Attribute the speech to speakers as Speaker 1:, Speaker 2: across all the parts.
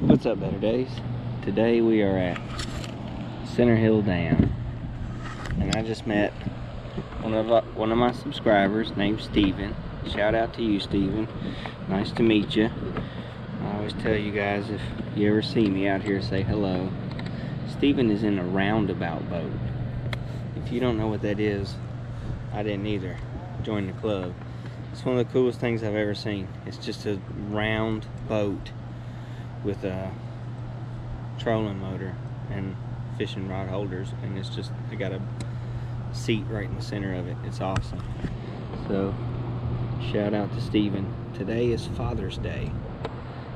Speaker 1: What's up, Better Days? Today we are at Center Hill Dam, and I just met one of my subscribers named Steven. Shout out to you, Steven. Nice to meet you. I always tell you guys, if you ever see me out here, say hello. Steven is in a roundabout boat. If you don't know what that is, I didn't either. Join the club. It's one of the coolest things I've ever seen. It's just a round boat with a trolling motor and fishing rod holders, and it's just, I got a seat right in the center of it. It's awesome. So shout out to Steven. Today is Father's Day.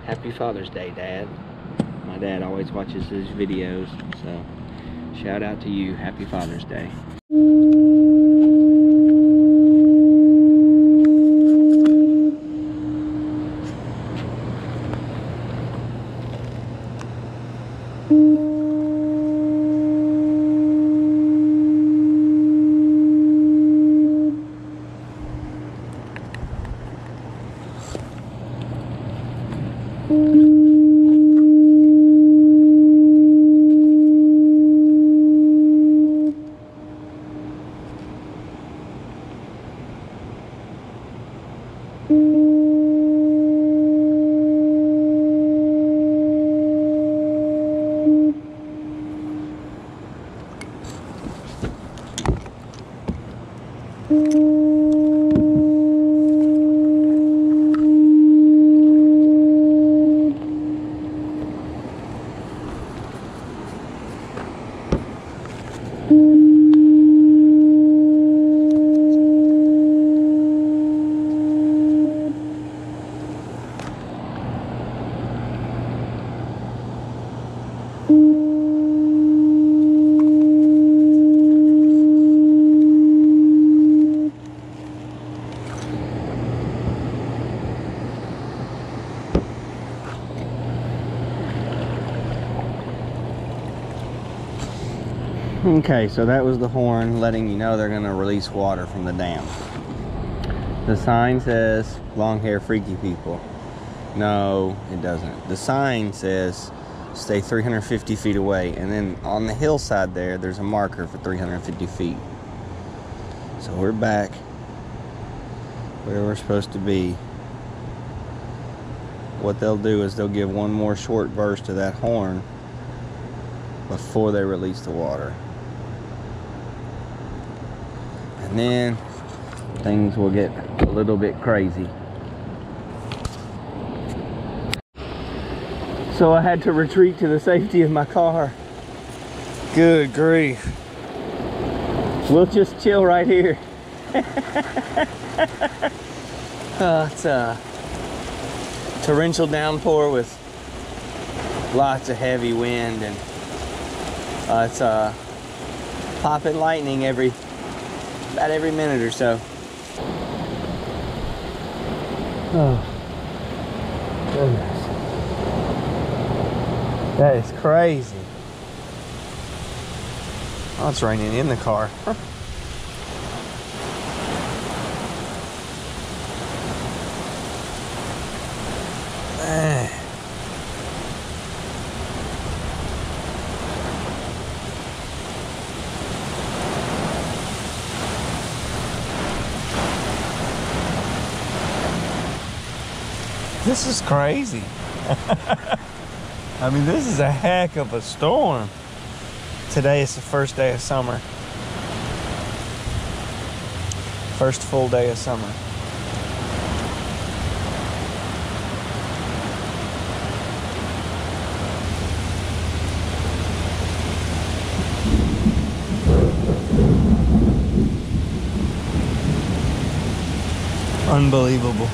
Speaker 1: Happy Father's Day, Dad. My dad always watches his videos, so shout out to you. Happy Father's Day. Okay, so that was the horn letting you know they're going to release water from the dam. The sign says long hair freaky people. No, it doesn't. The sign says stay 350 feet away, and then on the hillside there's a marker for 350 feet. So we're back where we're supposed to be. What they'll do is they'll give one more short burst of that horn before they release the water. And then things will get a little bit crazy. So I had to retreat to the safety of my car. Good grief. We'll just chill right here. It's a torrential downpour with lots of heavy wind, and it's popping lightning about every minute or so. Oh, goodness. That is crazy. Oh, it's raining in the car. Man. This is crazy. I mean, this is a heck of a storm. Today is the first day of summer. First full day of summer. Unbelievable.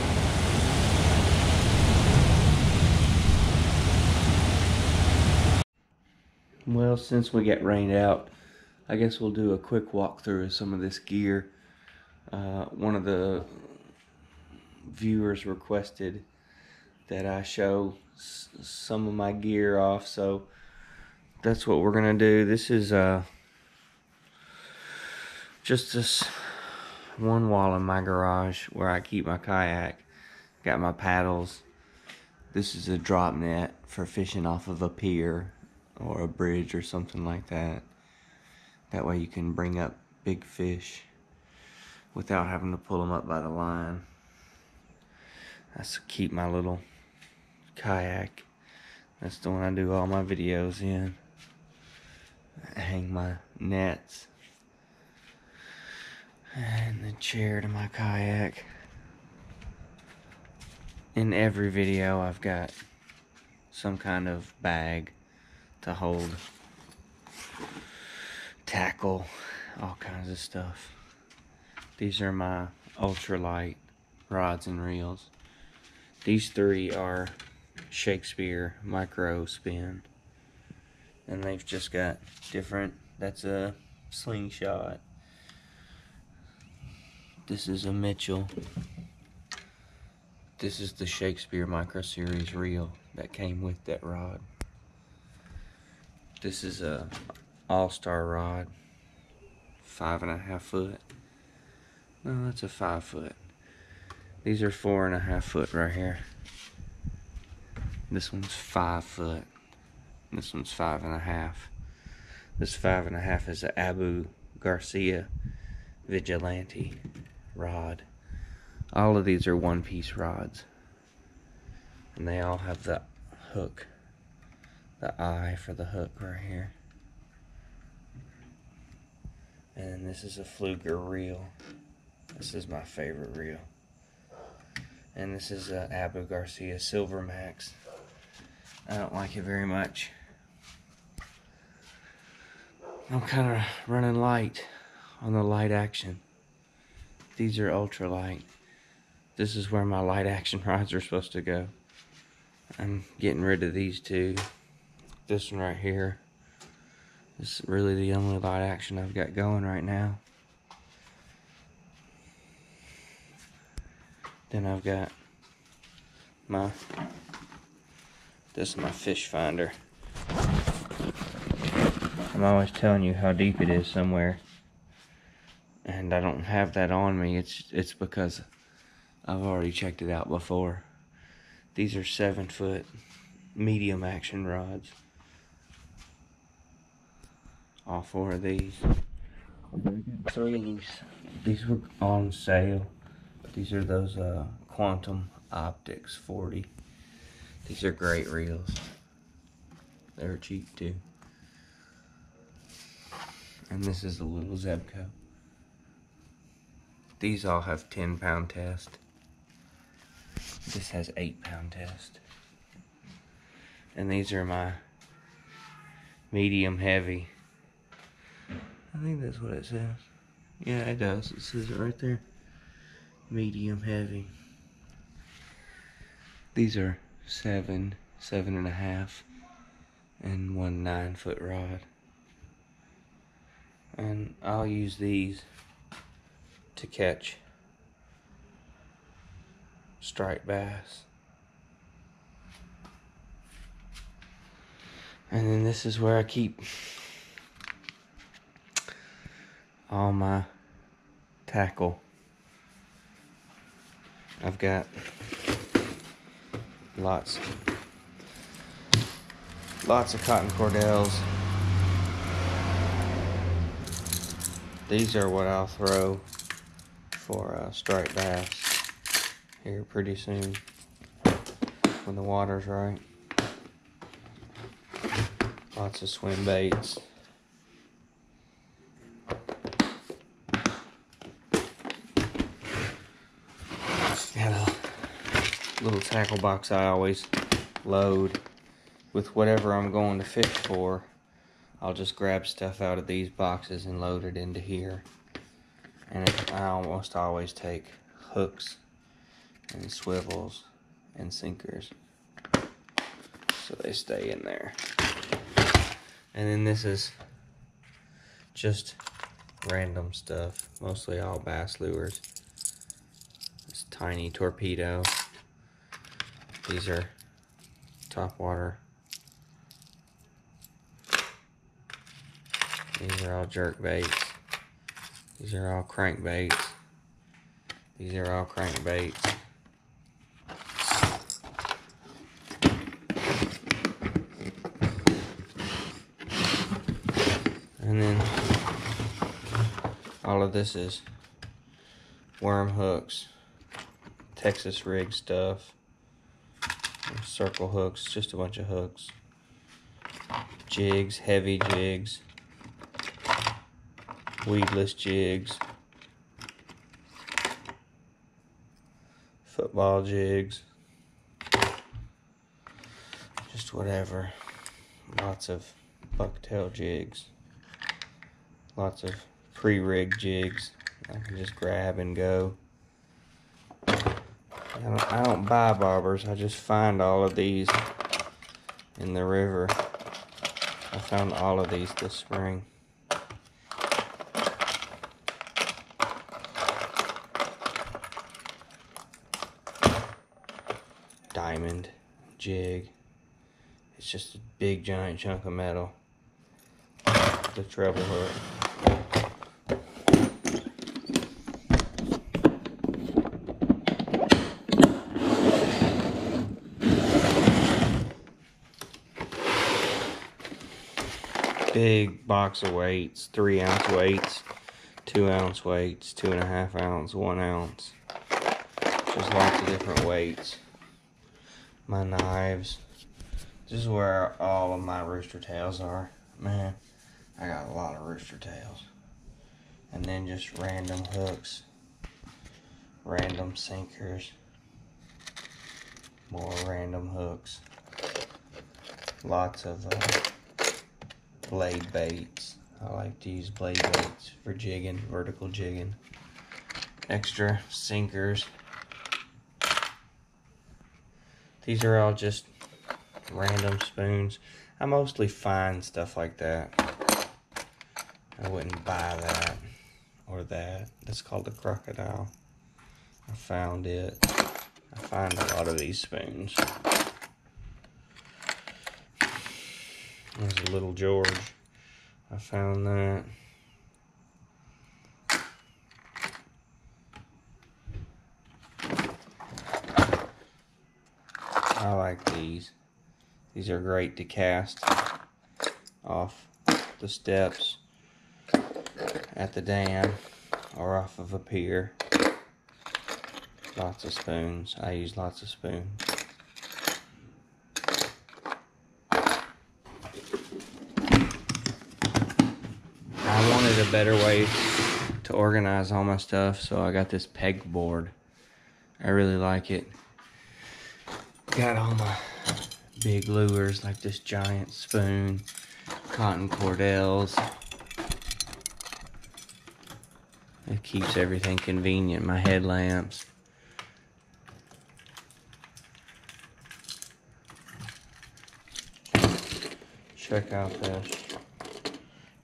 Speaker 1: Well, since we get rained out, I guess we'll do a quick walkthrough of some of this gear. One of the viewers requested that I show some of my gear off, so that's what we're gonna do. This is just this one wall in my garage where I keep my kayak. Got my paddles, This is a drop net for fishing off of a pier or a bridge or something like that. That way you can bring up big fish without having to pull them up by the line. That's to keep my little kayak. That's the one I do all my videos in. I hang my nets and the chair to my kayak. In every video I've got some kind of bag to hold tackle, all kinds of stuff. These are my ultralight rods and reels. These three are Shakespeare micro spin, and they've just got different. That's a slingshot. This is a Mitchell. This is the Shakespeare micro series reel that came with that rod. This is a all-star rod, 5.5 foot. No, that's a 5 foot. These are 4.5 foot right here. This one's 5 foot. This one's 5.5. This 5.5 is a Abu Garcia Vigilante rod. All of these are one-piece rods, and they all have the hook, the eye for the hook right here. And this is a Fluger reel. This is my favorite reel. And this is a Abu Garcia Silver Max. I don't like it very much. I'm kind of running light on the light action. These are ultralight. This is where my light action rods are supposed to go. I'm getting rid of these two. This one right here is really the only light action I've got going right now. Then I've got this is my fish finder. I'm always telling you how deep it is somewhere, and I don't have that on me. It's because I've already checked it out before. These are 7 foot medium action rods. All 4 of these. 3 of these. These were on sale. These are those Quantum Optics 40. These are great reels. They're cheap too. And this is a little Zebco. These all have 10-pound test. This has 8-pound test. And these are my medium heavy. I think that's what it says. Yeah, it does. It says it right there. Medium heavy. These are 7, 7.5, and 1 9-foot rod. And I'll use these to catch striped bass. And then this is where I keep all my tackle. I've got lots of cotton cordels. These are what I'll throw for striped bass here pretty soon when the water's right. Lots of swim baits. Got a little tackle box I always load with whatever I'm going to fish for. I'll just grab stuff out of these boxes and load it into here. And I almost always take hooks and swivels and sinkers, so they stay in there. And then this is just random stuff, mostly all bass lures. This tiny torpedo. These are topwater. These are all jerk baits. These are all crankbaits. These are all crankbaits. And then all of this is worm hooks, Texas rig stuff, circle hooks, just a bunch of hooks, jigs, heavy jigs, weedless jigs, football jigs, just whatever. Lots of bucktail jigs, lots of pre-rigged jigs I can just grab and go. I don't buy bobbers, I just find all of these in the river. I found all of these this spring. Diamond jig. It's just a big giant chunk of metal. The treble hook. Big box of weights, 3-ounce weights, 2-ounce weights, 2.5 ounce, 1 ounce. Just lots of different weights. My knives. This is where all of my rooster tails are. Man, I got a lot of rooster tails. And then just random hooks, random sinkers, more random hooks. Lots of blade baits. I like to use blade baits for jigging, vertical jigging. Extra sinkers. These are all just random spoons. I mostly find stuff like that. I wouldn't buy that or that. That's called a crocodile. I found it. I find a lot of these spoons. There's a little George. I found that. I like these. These are great to cast off the steps at the dam or off of a pier. Lots of spoons. I use lots of spoons. I wanted a better way to organize all my stuff, so I got this pegboard. I really like it. Got all my big lures, like this giant spoon, cotton cordels. It keeps everything convenient. My headlamps. Check out this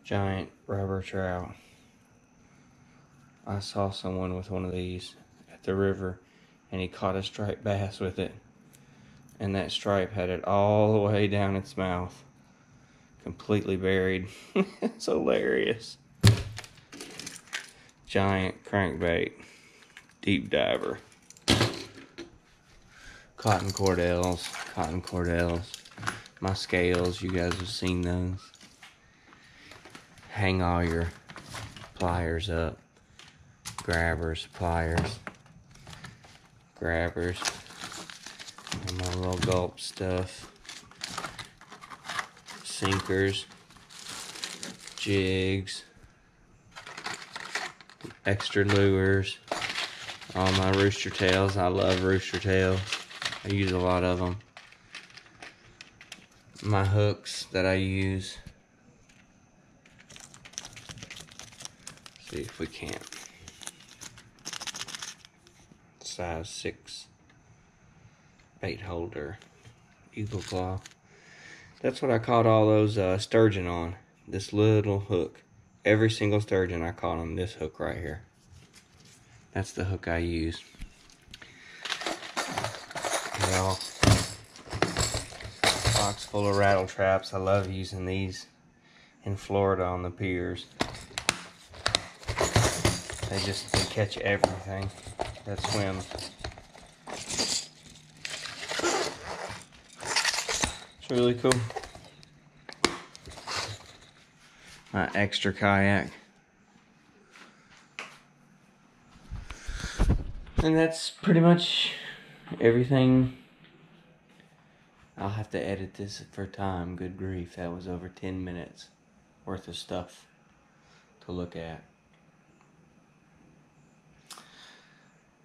Speaker 1: giant rubber trout. I saw someone with one of these at the river, and he caught a striped bass with it. And that stripe had it all the way down its mouth. Completely buried. It's hilarious. Giant crankbait. Deep diver. Cotton cordels. Cotton cordels. My scales, you guys have seen those. Hang all your pliers up. Grabbers, pliers. Grabbers. And my little gulp stuff. Sinkers. Jigs. Extra lures. All my rooster tails. I love rooster tails. I use a lot of them. My hooks that I use. See if we can't. Size 6 bait holder, eagle claw. That's what I caught all those sturgeon on. This little hook. Every single sturgeon I caught on this hook right here. That's the hook I use. Well, box full of rattle traps. I love using these in Florida on the piers. They catch everything that swims. It's really cool. my extra kayak. And that's pretty much everything. I'll have to edit this for time. Good grief, that was over 10 minutes worth of stuff to look at.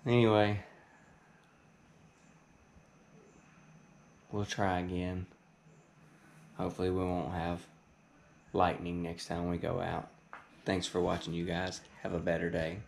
Speaker 1: Anyway, we'll try again. Hopefully we won't have lightning next time we go out. Thanks for watching, you guys. Have a better day.